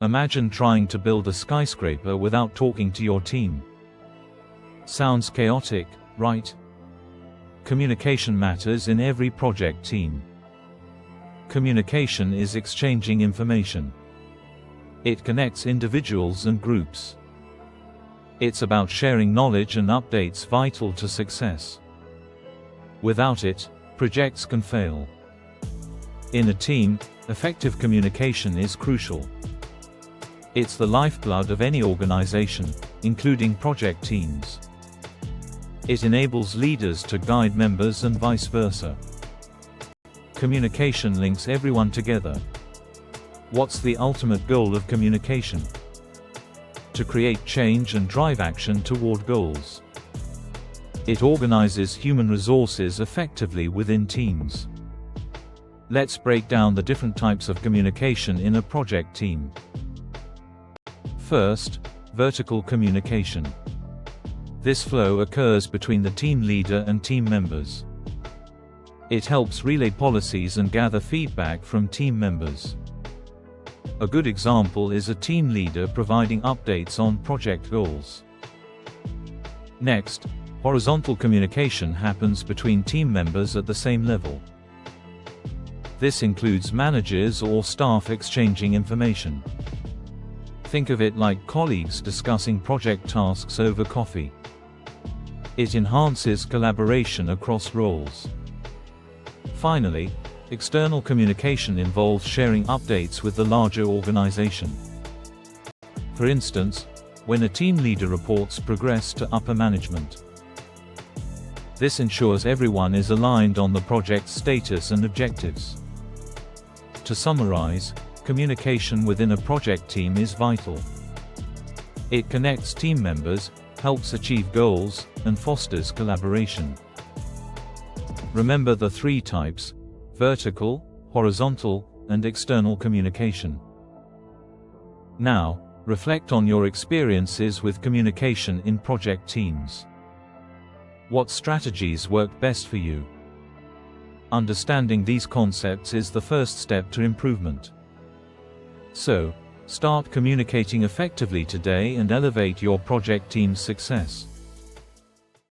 Imagine trying to build a skyscraper without talking to your team. Sounds chaotic, right? Communication matters in every project team. Communication is exchanging information. It connects individuals and groups. It's about sharing knowledge and updates vital to success. Without it, projects can fail. In a team, effective communication is crucial. It's the lifeblood of any organization, including project teams. It enables leaders to guide members and vice versa. Communication links everyone together. What's the ultimate goal of communication? To create change and drive action toward goals. It organizes human resources effectively within teams. Let's break down the different types of communication in a project team. First, vertical communication. This flow occurs between the team leader and team members. It helps relay policies and gather feedback from team members. A good example is a team leader providing updates on project goals. Next, horizontal communication happens between team members at the same level. This includes managers or staff exchanging information. Think of it like colleagues discussing project tasks over coffee. It enhances collaboration across roles. Finally, external communication involves sharing updates with the larger organization. For instance, when a team leader reports progress to upper management. This ensures everyone is aligned on the project's status and objectives. To summarize, communication within a project team is vital. It connects team members, helps achieve goals, and fosters collaboration. Remember the three types: vertical, horizontal, and external communication. Now, reflect on your experiences with communication in project teams. What strategies work best for you? Understanding these concepts is the first step to improvement. So, start communicating effectively today and elevate your project team's success.